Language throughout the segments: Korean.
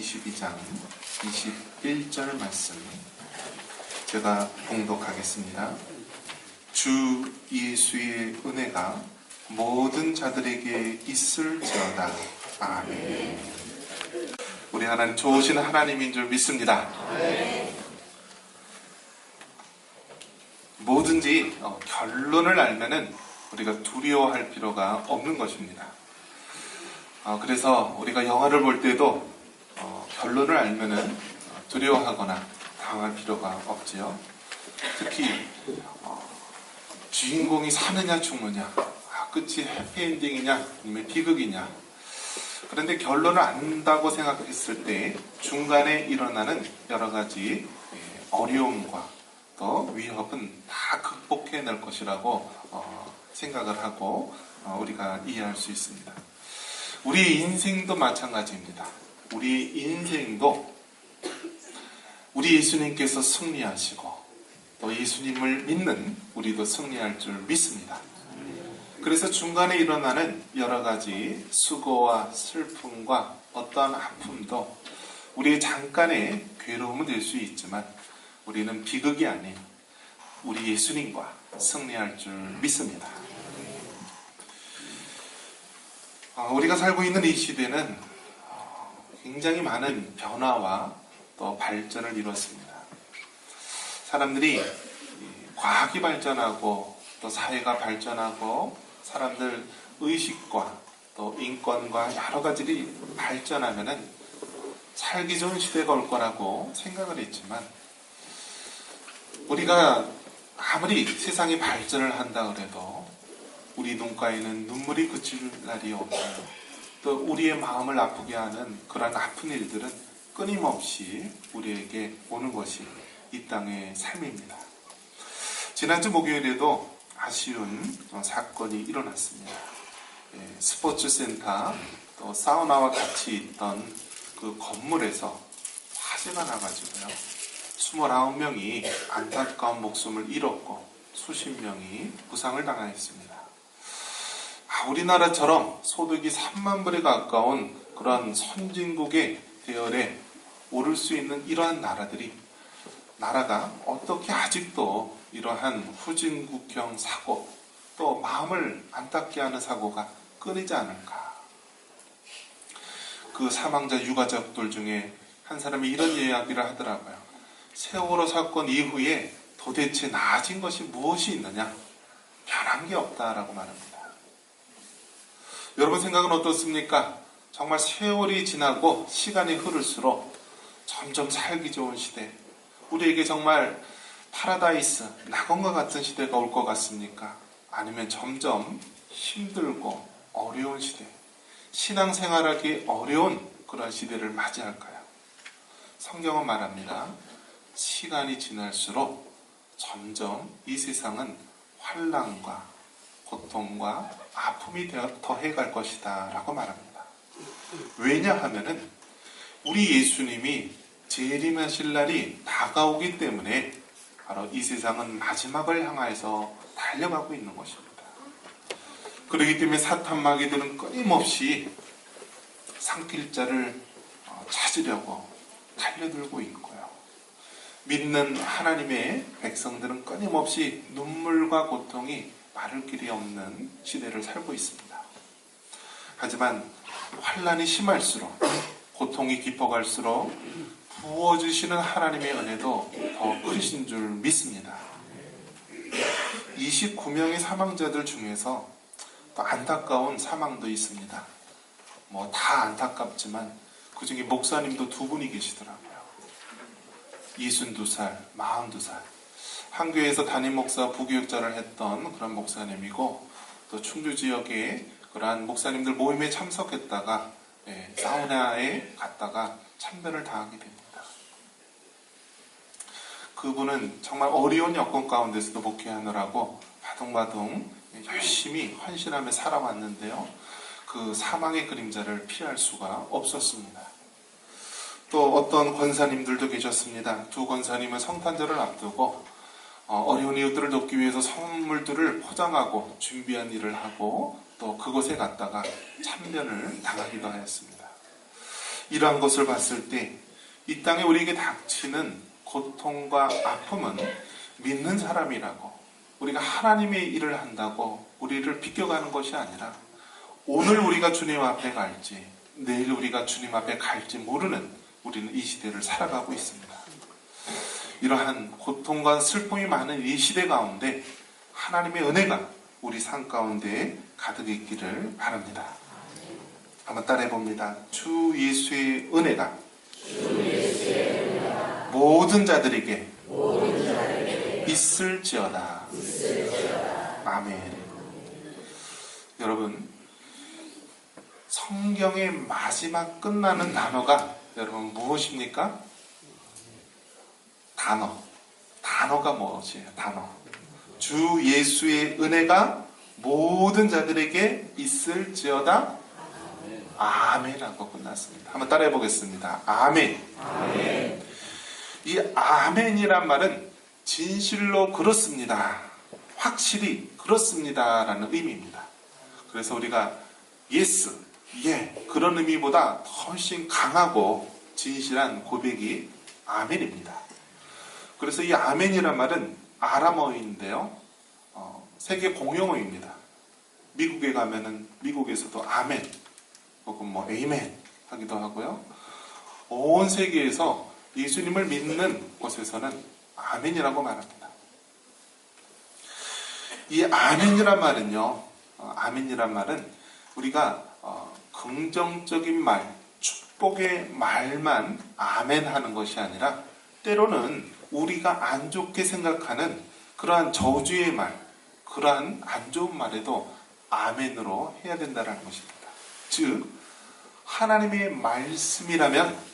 22장 21절 말씀 제가 봉독하겠습니다. 주 예수의 은혜가 모든 자들에게 있을지어다. 아멘. 우리 하나님 좋으신 하나님인 줄 믿습니다. 뭐든지 결론을 알면은 우리가 두려워할 필요가 없는 것입니다. 그래서 우리가 영화를 볼 때도 결론을 알면은 두려워하거나 당할 필요가 없지요. 특히 주인공이 사느냐 죽느냐, 끝이 해피엔딩이냐 아니면 비극이냐. 그런데 결론을 안다고 생각했을 때 중간에 일어나는 여러 가지 어려움과 또 위협은 다 극복해낼 것이라고 생각을 하고 우리가 이해할 수 있습니다. 우리 인생도 마찬가지입니다. 우리 인생도 우리 예수님께서 승리하시고 또 예수님을 믿는 우리도 승리할 줄 믿습니다. 그래서 중간에 일어나는 여러 가지 수고와 슬픔과 어떠한 아픔도 우리의 잠깐의 괴로움은 될 수 있지만 우리는 비극이 아닌 우리 예수님과 승리할 줄 믿습니다. 우리가 살고 있는 이 시대는 굉장히 많은 변화와 또 발전을 이뤘습니다. 사람들이 과학이 발전하고 또 사회가 발전하고 사람들 의식과 또 인권과 여러 가지들이 발전하면은 살기 좋은 시대가 올 거라고 생각을 했지만 우리가 아무리 세상이 발전을 한다 그래도 우리 눈가에는 눈물이 그칠 날이 없어요. 또 우리의 마음을 아프게 하는 그런 아픈 일들은 끊임없이 우리에게 오는 것이 이 땅의 삶입니다. 지난주 목요일에도 아쉬운 사건이 일어났습니다. 스포츠센터 또 사우나와 같이 있던 그 건물에서 화재가 나가지고요. 29명이 안타까운 목숨을 잃었고 수십 명이 부상을 당하였습니다. 우리나라처럼 소득이 3만 불에 가까운 그런 선진국의 대열에 오를 수 있는 이러한 나라가 어떻게 아직도 이러한 후진국형 사고 또 마음을 안타깝게 하는 사고가 끊이지 않을까. 그 사망자 유가족들 중에 한 사람이 이런 이야기를 하더라고요. 세월호 사건 이후에 도대체 나아진 것이 무엇이 있느냐? 변한 게 없다라고 말합니다. 여러분 생각은 어떻습니까? 정말 세월이 지나고 시간이 흐를수록 점점 살기 좋은 시대, 우리에게 정말 파라다이스, 낙원과 같은 시대가 올 것 같습니까? 아니면 점점 힘들고 어려운 시대, 신앙생활하기 어려운 그런 시대를 맞이할까요? 성경은 말합니다. 시간이 지날수록 점점 이 세상은 환난과 고통과 아픔이 더해갈 것이다 라고 말합니다. 왜냐하면은 우리 예수님이 재림하실 날이 다가오기 때문에 바로 이 세상은 마지막을 향해서 달려가고 있는 것입니다. 그렇기 때문에 사탄 마귀들은 끊임없이 삼킬 자를 찾으려고 달려들고 있고요. 믿는 하나님의 백성들은 끊임없이 눈물과 고통이 마를 길이 없는 시대를 살고 있습니다. 하지만 환난이 심할수록 고통이 깊어갈수록 부어주시는 하나님의 은혜도 더 크신 줄 믿습니다. 29명의 사망자들 중에서 또 안타까운 사망도 있습니다. 다 안타깝지만 그 중에 목사님도 두 분이 계시더라고요. 62살, 42살. 한 교회에서 담임 목사 부교육자를 했던 그런 목사님이고 또 충주 지역에 그러한 목사님들 모임에 참석했다가 사우나에 갔다가 참변을 당하게 됩니다. 그분은 정말 어려운 여건 가운데서도 목회하느라고 바둥바둥 열심히 헌신하며 살아왔는데요. 그 사망의 그림자를 피할 수가 없었습니다. 또 어떤 권사님들도 계셨습니다. 두 권사님은 성탄절을 앞두고 어려운 이웃들을 돕기 위해서 선물들을 포장하고 준비한 일을 하고 또 그곳에 갔다가 참변을 당하기도 하였습니다. 이러한 것을 봤을 때 이 땅에 우리에게 닥치는 고통과 아픔은 믿는 사람이라고, 우리가 하나님의 일을 한다고 우리를 비껴가는 것이 아니라 오늘 우리가 주님 앞에 갈지 내일 우리가 주님 앞에 갈지 모르는 우리는 이 시대를 살아가고 있습니다. 이러한 고통과 슬픔이 많은 이 시대 가운데 하나님의 은혜가 우리 삶 가운데 가득 있기를 바랍니다. 한번 따라해 봅니다. 주 예수의 은혜가 모든 자들에게 있을지어다. 아멘. 여러분, 성경의 마지막 끝나는 단어가 여러분 무엇입니까? 단어가 무엇이에요? 단어. 주 예수의 은혜가 모든 자들에게 있을지어다. 아멘하고 끝났습니다. 한번 따라해 보겠습니다. 아멘. 아멘. 이 아멘이란 말은 진실로 그렇습니다, 확실히 그렇습니다 라는 의미입니다. 그래서 우리가 예스, 예, 그런 의미보다 훨씬 강하고 진실한 고백이 아멘입니다. 그래서 이 아멘이란 말은 아람어인데요, 세계 공용어입니다. 미국에 가면은 미국에서도 아멘 혹은 뭐 에이멘 하기도 하고요. 온 세계에서 예수님을 믿는 곳에서는 아멘이라고 말합니다. 이 아멘이란 말은 우리가 긍정적인 말, 축복의 말만 아멘 하는 것이 아니라 때로는 우리가 안 좋게 생각하는 그러한 저주의 말, 그러한 안 좋은 말에도 아멘으로 해야 된다는 것입니다. 즉 하나님의 말씀이라면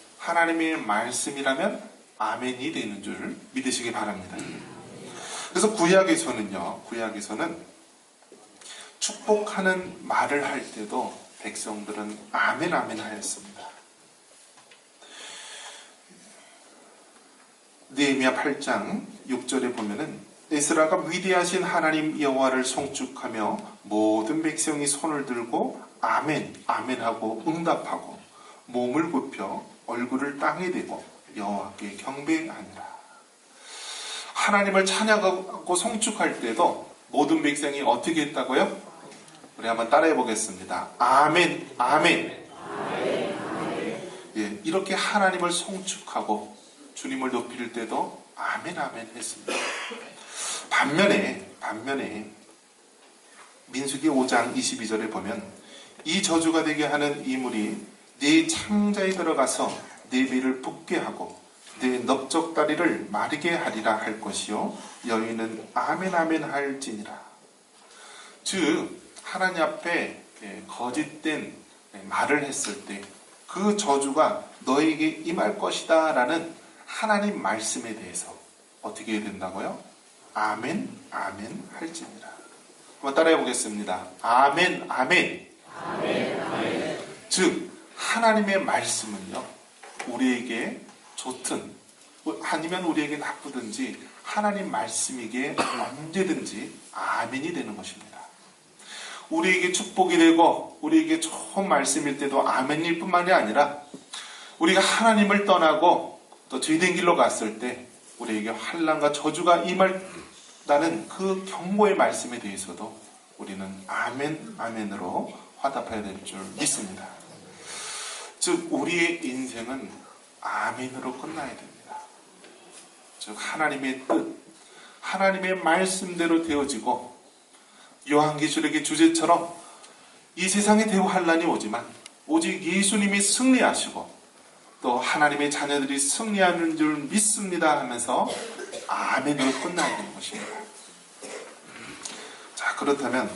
아멘이 되는 줄 믿으시기 바랍니다. 그래서 구약에서는 축복하는 말을 할 때도 백성들은 아멘 아멘 하였습니다. 느헤미야 8장 6절에 보면은 에스라가 위대하신 하나님 여호와를 송축하며 모든 백성이 손을 들고 아멘 아멘 하고 응답하고 몸을 굽혀 얼굴을 땅에 대고 여호와께 경배하니라. 하나님을 찬양하고 송축할 때도 모든 백성이 어떻게 했다고요? 우리 한번 따라해 보겠습니다. 아멘 아멘. 예, 이렇게 하나님을 송축하고 주님을 높일 때도 아멘 아멘 했습니다. 반면에 민수기 5장 22절에 보면 이 저주가 되게 하는 이물이 네 창자에 들어가서 네 배를 붓게 하고 네 넓적다리를 마르게 하리라 할 것이요 여인은 아멘 아멘 할지니라. 즉 하나님 앞에 거짓된 말을 했을 때 그 저주가 너에게 임할 것이다 라는 하나님 말씀에 대해서 어떻게 해야 된다고요? 아멘 아멘 할지니라. 한번 따라해 보겠습니다. 아멘 아멘. 아멘 아멘. 즉 하나님의 말씀은요 우리에게 좋든 아니면 우리에게 나쁘든지 하나님 말씀이기에 언제든지 아멘이 되는 것입니다. 우리에게 축복이 되고 우리에게 좋은 말씀일 때도 아멘일 뿐만이 아니라 우리가 하나님을 떠나고 또 죄된 길로 갔을 때 우리에게 환난과 저주가 임한다는 그 경고의 말씀에 대해서도 우리는 아멘 아멘으로 화답해야 될 줄 믿습니다. 즉 우리의 인생은 아멘으로 끝나야 됩니다. 즉 하나님의 뜻, 하나님의 말씀대로 되어지고 요한계시록의 주제처럼 이 세상에 대환란이 오지만 오직 예수님이 승리하시고 또 하나님의 자녀들이 승리하는 줄 믿습니다 하면서 아멘으로 끝나야 되는 것입니다. 자, 그렇다면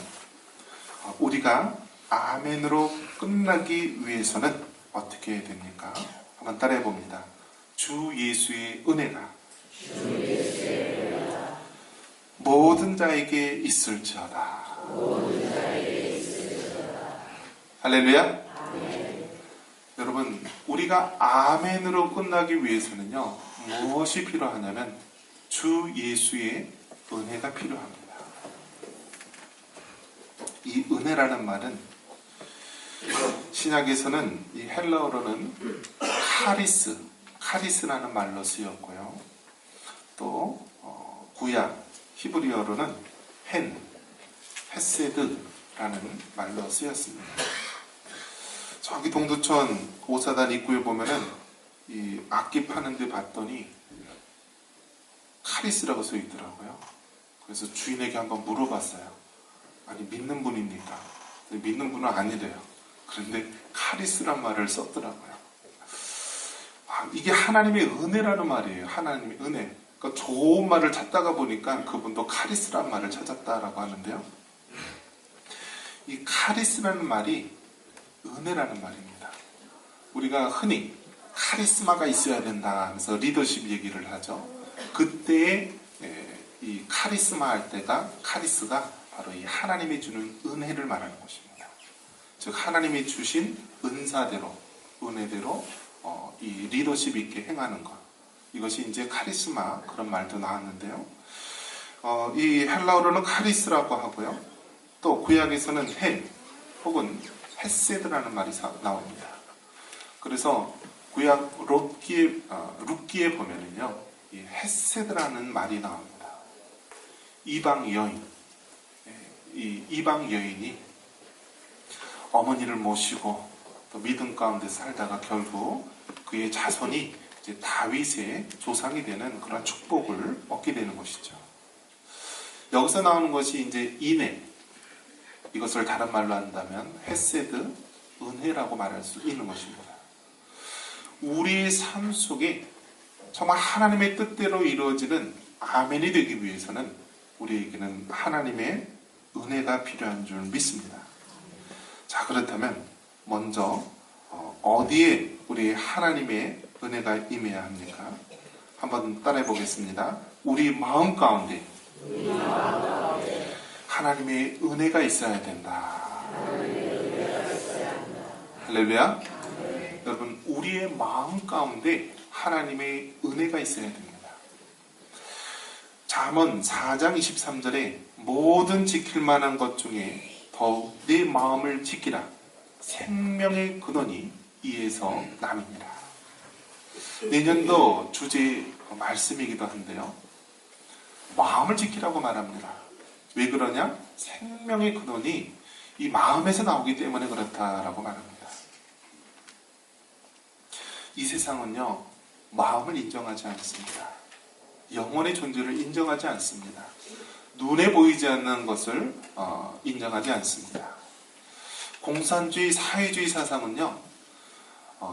우리가 아멘으로 끝나기 위해서는 어떻게 해야 됩니까? 한번 따라해 봅니다. 주 예수의 은혜가 모든 자에게 있을지어다. 할렐루야. 아멘. 여러분 우리가 아멘으로 끝나기 위해서는요 무엇이 필요하냐면 주 예수의 은혜가 필요합니다. 이 은혜라는 말은 신약에서는 이 헬라어로는 카리스라는 말로 쓰였고요. 또 구약 히브리어로는 헤세드라는 말로 쓰였습니다. 저기 동두천 오사단 입구에 보면은 이 악기 파는 데 봤더니 카리스라고 써 있더라고요. 그래서 주인에게 한번 물어봤어요. 아니, 믿는 분입니까? 믿는 분은 아니래요. 그런데 카리스란 말을 썼더라고요. 이게 하나님의 은혜라는 말이에요. 하나님의 은혜. 그러니까 좋은 말을 찾다가 보니까 그분도 카리스란 말을 찾았다라고 하는데요. 이 카리스라는 말이 은혜라는 말입니다. 우리가 흔히 카리스마가 있어야 된다 하면서 리더십 얘기를 하죠. 그때의 이 카리스마 할 때가 카리스가 바로 이 하나님이 주는 은혜를 말하는 것입니다. 즉 하나님이 주신 은사대로 은혜대로 이 리더십 있게 행하는 것, 이것이 이제 카리스마, 그런 말도 나왔는데요. 이 헬라어로는 카리스라고 하고요. 또 구약에서는 혹은 헤세드라는 말이 나옵니다. 그래서 구약 룻기에 보면은요, 이 헤세드라는 말이 나옵니다. 이방 여인, 이 이방 여인이 어머니를 모시고 또 믿음 가운데 살다가 결국 그의 자손이 이제 다윗의 조상이 되는 그런 축복을 얻게 되는 것이죠. 여기서 나오는 것이 이제 인애, 이것을 다른 말로 한다면 헤세드, 은혜라고 말할 수 있는 것입니다. 우리의 삶 속에 정말 하나님의 뜻대로 이루어지는 아멘이 되기 위해서는 우리에게는 하나님의 은혜가 필요한 줄 믿습니다. 자, 그렇다면 먼저 어디에 우리 하나님의 은혜가 임해야 합니까? 한번 따라해 보겠습니다. 우리 마음 가운데 하나님의 은혜가 있어야 된다. 할렐루야. 여러분, 우리의 마음 가운데 하나님의 은혜가 있어야 됩니다. 잠언 4장 23절에 모든 지킬 만한 것 중에 더욱 내 마음을 지키라. 생명의 근원이 이에서 남이니라. 내년도 주제 말씀이기도 한데요. 마음을 지키라고 말합니다. 왜 그러냐? 생명의 근원이 이 마음에서 나오기 때문에 그렇다라고 말합니다. 이 세상은요, 마음을 인정하지 않습니다. 영혼의 존재를 인정하지 않습니다. 눈에 보이지 않는 것을 인정하지 않습니다. 공산주의, 사회주의 사상은요,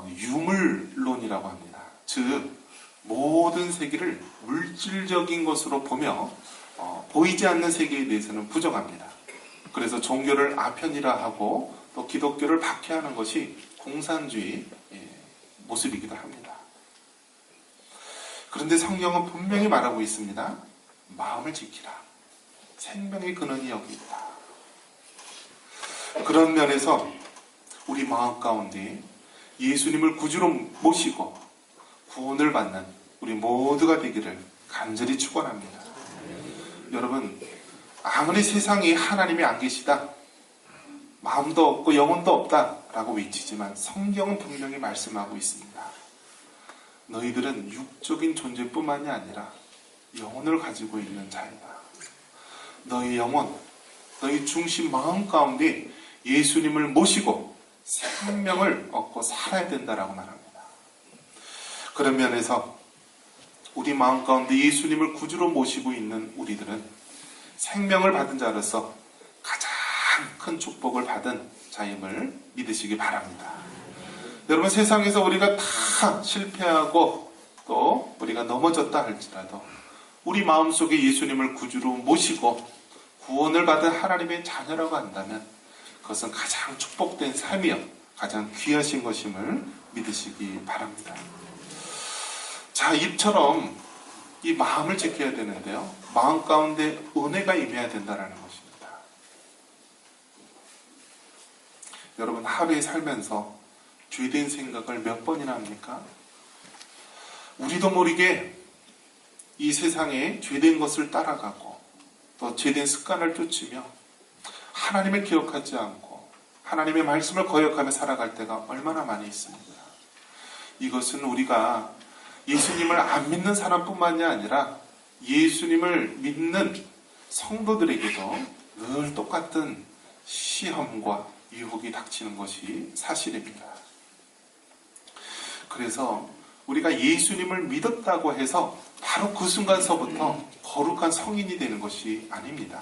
유물론이라고 합니다. 즉, 모든 세계를 물질적인 것으로 보며 보이지 않는 세계에 대해서는 부정합니다. 그래서 종교를 아편이라 하고 또 기독교를 박해하는 것이 공산주의 모습이기도 합니다. 그런데 성경은 분명히 말하고 있습니다. 마음을 지키라. 생명의 근원이 여기 있다. 그런 면에서 우리 마음 가운데 예수님을 구주로 모시고 구원을 받는 우리 모두가 되기를 간절히 축원합니다. 여러분, 아무리 세상에 하나님이 안 계시다, 마음도 없고 영혼도 없다 라고 외치지만 성경은 분명히 말씀하고 있습니다. 너희들은 육적인 존재뿐만이 아니라 영혼을 가지고 있는 자이다. 너희 영혼, 너희 중심 마음 가운데 예수님을 모시고 생명을 얻고 살아야 된다라고 말합니다. 그런 면에서 우리 마음 가운데 예수님을 구주로 모시고 있는 우리들은 생명을 받은 자로서 가장 큰 축복을 받은 자임을 믿으시기 바랍니다. 여러분, 세상에서 우리가 다 실패하고 또 우리가 넘어졌다 할지라도 우리 마음속에 예수님을 구주로 모시고 구원을 받은 하나님의 자녀라고 한다면 그것은 가장 축복된 삶이요, 가장 귀하신 것임을 믿으시기 바랍니다. 자, 입처럼 이 마음을 지켜야 되는데요, 마음 가운데 은혜가 임해야 된다는 것입니다. 여러분, 하루에 살면서 죄된 생각을 몇 번이나 합니까? 우리도 모르게 이 세상에 죄된 것을 따라가고 또 죄된 습관을 쫓으며 하나님을 기억하지 않고 하나님의 말씀을 거역하며 살아갈 때가 얼마나 많이 있습니다. 이것은 우리가 예수님을 안 믿는 사람뿐만이 아니라 예수님을 믿는 성도들에게도 늘 똑같은 시험과 유혹이 닥치는 것이 사실입니다. 그래서 우리가 예수님을 믿었다고 해서 바로 그 순간서부터 거룩한 성인이 되는 것이 아닙니다.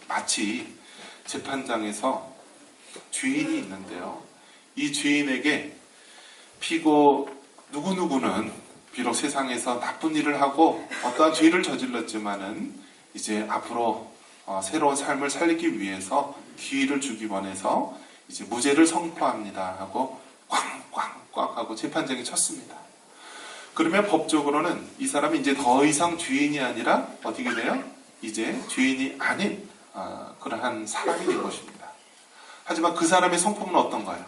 마치 재판장에서 죄인이 있는데요. 이 죄인에게 피고 누구누구는 비록 세상에서 나쁜 일을 하고 어떠한 죄를 저질렀지만은 이제 앞으로 새로운 삶을 살기 위해서 기회를 주기 원해서 이제 무죄를 선포합니다 하고 꽝꽝꽝 하고 재판장이 쳤습니다. 그러면 법적으로는 이 사람이 이제 더 이상 죄인이 아니라 어떻게 돼요? 이제 죄인이 아닌 그러한 사람이 된 것입니다. 하지만 그 사람의 성품은 어떤가요?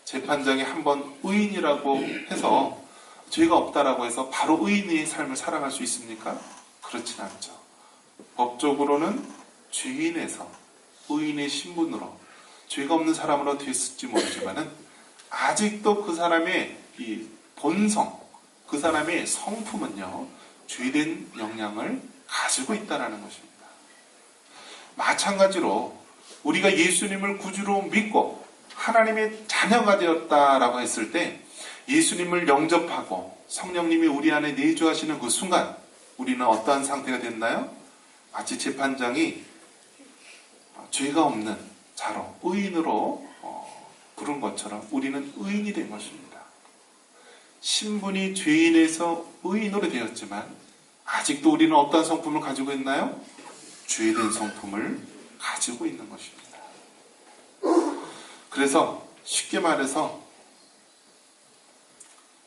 재판장이 한번 의인이라고 해서 죄가 없다라고 해서 바로 의인의 삶을 살아갈 수 있습니까? 그렇진 않죠. 법적으로는 죄인에서 의인의 신분으로 죄가 없는 사람으로 됐을지 모르지만은 아직도 그 사람의 이 본성, 그 사람의 성품은요, 죄된 영향을 가지고 있다는 것입니다. 마찬가지로 우리가 예수님을 구주로 믿고 하나님의 자녀가 되었다라고 했을 때 예수님을 영접하고 성령님이 우리 안에 내주하시는 그 순간 우리는 어떠한 상태가 됐나요? 마치 재판장이 죄가 없는 자로 의인으로 부른 것처럼 우리는 의인이 된 것입니다. 신분이 죄인에서 의인으로 되었지만 아직도 우리는 어떠한 성품을 가지고 있나요? 죄된 성품을 가지고 있는 것입니다. 그래서 쉽게 말해서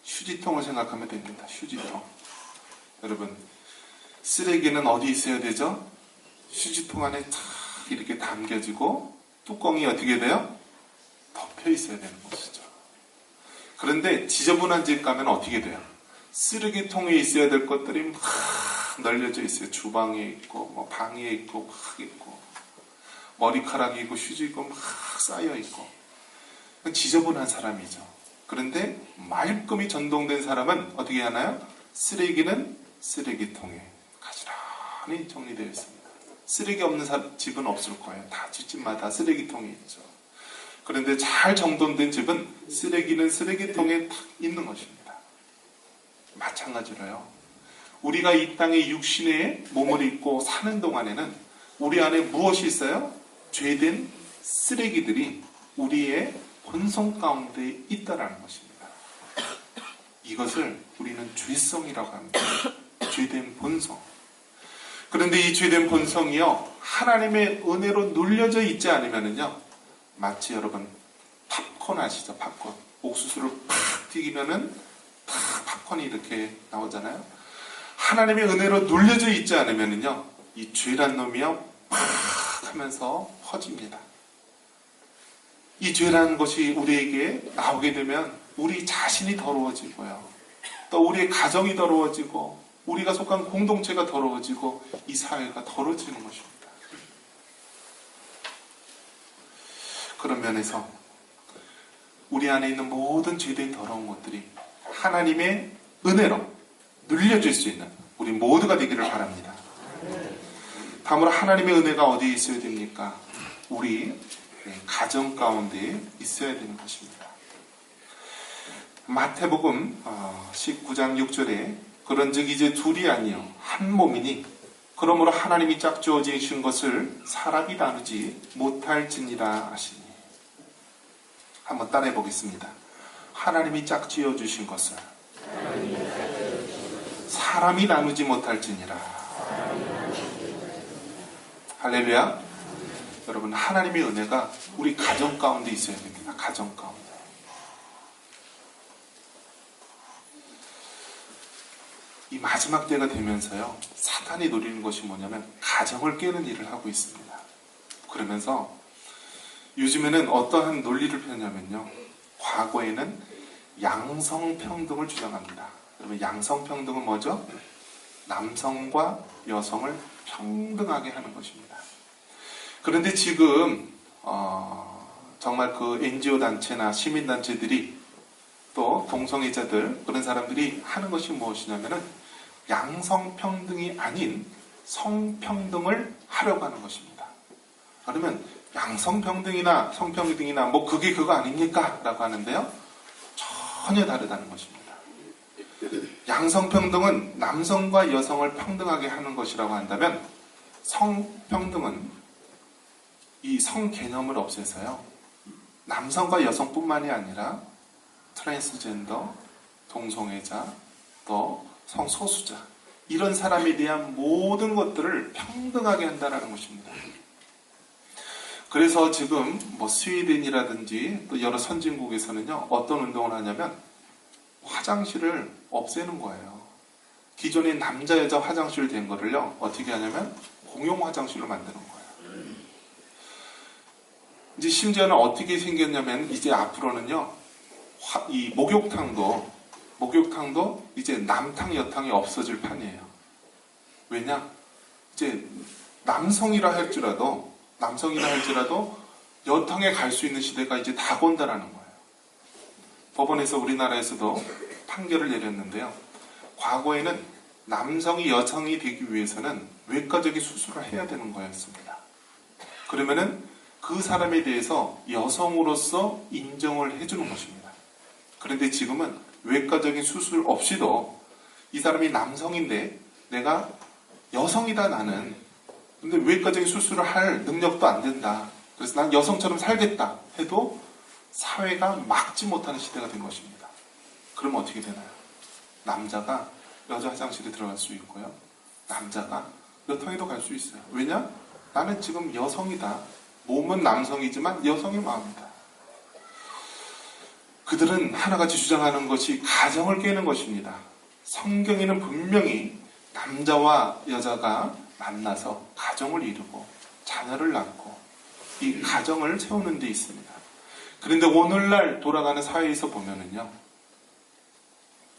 휴지통을 생각하면 됩니다. 휴지통. 여러분, 쓰레기는 어디 있어야 되죠? 휴지통 안에 탁 이렇게 담겨지고 뚜껑이 어떻게 돼요? 덮여 있어야 되는 것이죠. 그런데 지저분한 집 가면 어떻게 돼요? 쓰레기통에 있어야 될 것들이 막 널려져 있어요. 주방에 있고 뭐 방에 있고 막 있고 머리카락이 있고 휴지 있고 막 쌓여 있고 지저분한 사람이죠. 그런데 말끔히 전동된 사람은 어떻게 하나요? 쓰레기는 쓰레기통에 가지런히 정리되어 있습니다. 쓰레기 없는 집은 없을 거예요. 다 집집마다 쓰레기통이 있죠. 그런데 잘 정돈된 집은 쓰레기는 쓰레기통에 딱 있는 것입니다. 마찬가지로요. 우리가 이 땅에 육신의 몸을 입고 사는 동안에는 우리 안에 무엇이 있어요? 죄된 쓰레기들이 우리의 본성 가운데 있다라는 것입니다. 이것을 우리는 죄성이라고 합니다. 죄된 본성. 그런데 이 죄된 본성이요, 하나님의 은혜로 눌려져 있지 않으면은요, 마치 여러분 팝콘 아시죠? 팝콘. 옥수수를 팍 튀기면은 팍 팝콘이 이렇게 나오잖아요. 하나님의 은혜로 눌려져 있지 않으면은요, 이 죄란 놈이요 팍 하면서 퍼집니다. 이 죄라는 것이 우리에게 나오게 되면 우리 자신이 더러워지고요, 또 우리의 가정이 더러워지고 우리가 속한 공동체가 더러워지고 이 사회가 더러워지는 것입니다. 그런 면에서 우리 안에 있는 모든 죄된 더러운 것들이 하나님의 은혜로 눌려질 수 있는 우리 모두가 되기를 바랍니다. 다음으로 하나님의 은혜가 어디에 있어야 됩니까? 우리 가정 가운데 있어야 되는 것입니다. 마태복음 19장 6절에 그런즉 이제 둘이 아니요 한 몸이니 그러므로 하나님이 짝지어 지으신 것을 사람이 나누지 못할지니라 하시니. 한번 따라해 보겠습니다. 하나님이 짝지어 주신 것을 사람이 나누지 못할지니라. 할렐루야. 여러분, 하나님의 은혜가 우리 가정 가운데 있어야 됩니다. 가정 가운데. 이 마지막 때가 되면서요, 사탄이 노리는 것이 뭐냐면 가정을 깨는 일을 하고 있습니다. 그러면서 요즘에는 어떠한 논리를 펴냐면요, 과거에는 양성평등을 주장합니다. 여러분, 양성평등은 뭐죠? 남성과 여성을 평등하게 하는 것입니다. 그런데 지금 정말 그 NGO 단체나 시민단체들이 또 동성애자들 그런 사람들이 하는 것이 무엇이냐면은 양성평등이 아닌 성평등을 하려고 하는 것입니다. 그러면 양성평등이나 성평등이나 뭐 그게 그거 아닙니까? 라고 하는데요. 전혀 다르다는 것입니다. 양성평등은 남성과 여성을 평등하게 하는 것이라고 한다면 성평등은 이 성 개념을 없애서요. 남성과 여성뿐만이 아니라 트랜스젠더, 동성애자, 또 성소수자 이런 사람에 대한 모든 것들을 평등하게 한다는 것입니다. 그래서 지금 뭐 스웨덴이라든지 또 여러 선진국에서는요 어떤 운동을 하냐면 화장실을 없애는 거예요. 기존에 남자 여자 화장실 된 거를요 어떻게 하냐면 공용 화장실로 만드는 거예요. 이제 심지어는 어떻게 생겼냐면 이제 앞으로는요 이 목욕탕도 이제 남탕 여탕이 없어질 판이에요. 왜냐? 이제 남성이라 할지라도 여탕에 갈 수 있는 시대가 이제 다가온다라는 거예요. 법원에서 우리나라에서도 판결을 내렸는데요. 과거에는 남성이 여성이 되기 위해서는 외과적인 수술을 해야 되는 거였습니다. 그러면은 그 사람에 대해서 여성으로서 인정을 해주는 것입니다. 그런데 지금은 외과적인 수술 없이도 이 사람이 남성인데 내가 여성이다 나는. 근데 외과적인 수술을 할 능력도 안 된다. 그래서 난 여성처럼 살겠다 해도 사회가 막지 못하는 시대가 된 것입니다. 그러면 어떻게 되나요? 남자가 여자 화장실에 들어갈 수 있고요. 남자가 여탕에도 갈 수 있어요. 왜냐? 나는 지금 여성이다. 몸은 남성이지만 여성의 마음이다. 그들은 하나같이 주장하는 것이 가정을 깨는 것입니다. 성경에는 분명히 남자와 여자가 만나서 가정을 이루고 자녀를 낳고 이 가정을 세우는 데 있습니다. 그런데 오늘날 돌아가는 사회에서 보면은요,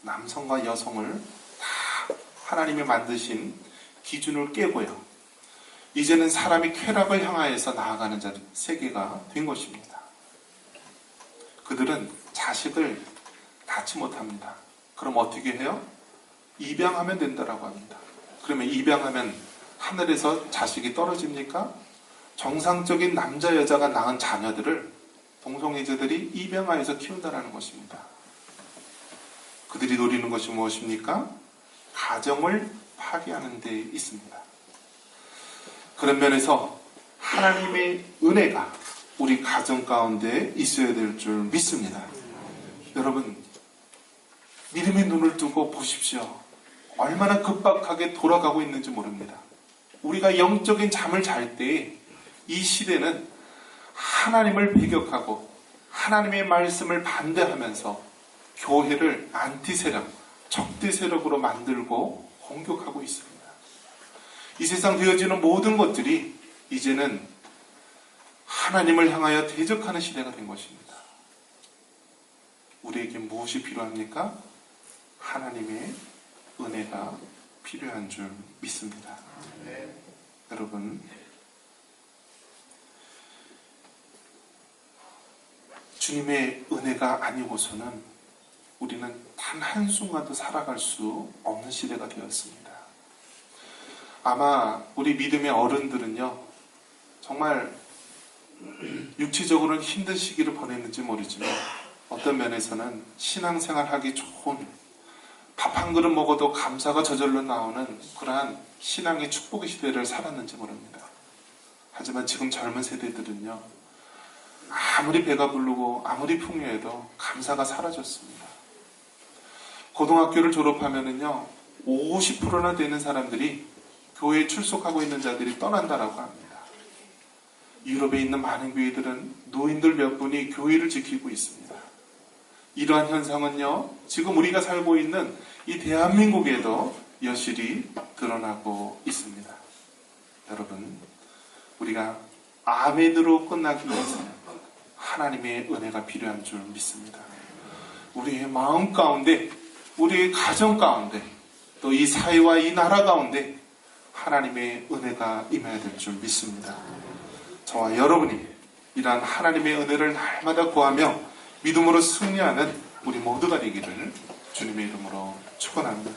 남성과 여성을 다 하나님이 만드신 기준을 깨고요, 이제는 사람이 쾌락을 향하여서 나아가는 세계가 된 것입니다. 그들은 자식을 낳지 못합니다. 그럼 어떻게 해요? 입양하면 된다라고 합니다. 그러면 입양하면 하늘에서 자식이 떨어집니까? 정상적인 남자 여자가 낳은 자녀들을 동성애자들이 입양하여서 키운다라는 것입니다. 그들이 노리는 것이 무엇입니까? 가정을 파괴하는 데 있습니다. 그런 면에서 하나님의 은혜가 우리 가정 가운데 있어야 될 줄 믿습니다. 여러분, 믿음의 눈을 뜨고 보십시오. 얼마나 급박하게 돌아가고 있는지 모릅니다. 우리가 영적인 잠을 잘 때 이 시대는 하나님을 배격하고 하나님의 말씀을 반대하면서 교회를 안티세력, 적대세력으로 만들고 공격하고 있습니다. 이 세상 되어지는 모든 것들이 이제는 하나님을 향하여 대적하는 시대가 된 것입니다. 우리에게 무엇이 필요합니까? 하나님의 은혜가 필요한 줄 믿습니다. 여러분, 주님의 은혜가 아니고서는 우리는 단 한순간도 살아갈 수 없는 시대가 되었습니다. 아마 우리 믿음의 어른들은요, 정말 육체적으로는 힘든 시기를 보냈는지 모르지만 어떤 면에서는 신앙생활 하기 좋은, 밥 한 그릇 먹어도 감사가 저절로 나오는 그러한 신앙의 축복의 시대를 살았는지 모릅니다. 하지만 지금 젊은 세대들은요, 아무리 배가 부르고 아무리 풍요해도 감사가 사라졌습니다. 고등학교를 졸업하면은요, 50%나 되는 사람들이 교회에 출석하고 있는 자들이 떠난다라고 합니다. 유럽에 있는 많은 교회들은 노인들 몇 분이 교회를 지키고 있습니다. 이러한 현상은요, 지금 우리가 살고 있는 이 대한민국에도 여실히 드러나고 있습니다. 여러분, 우리가 아멘으로 끝나기 위해서는 하나님의 은혜가 필요한 줄 믿습니다. 우리의 마음 가운데, 우리의 가정 가운데, 또 이 사회와 이 나라 가운데 하나님의 은혜가 임해야 될 줄 믿습니다. 저와 여러분이 이러한 하나님의 은혜를 날마다 구하며 믿음으로 승리하는 우리 모두가 되기를 주님의 이름으로 축원합니다.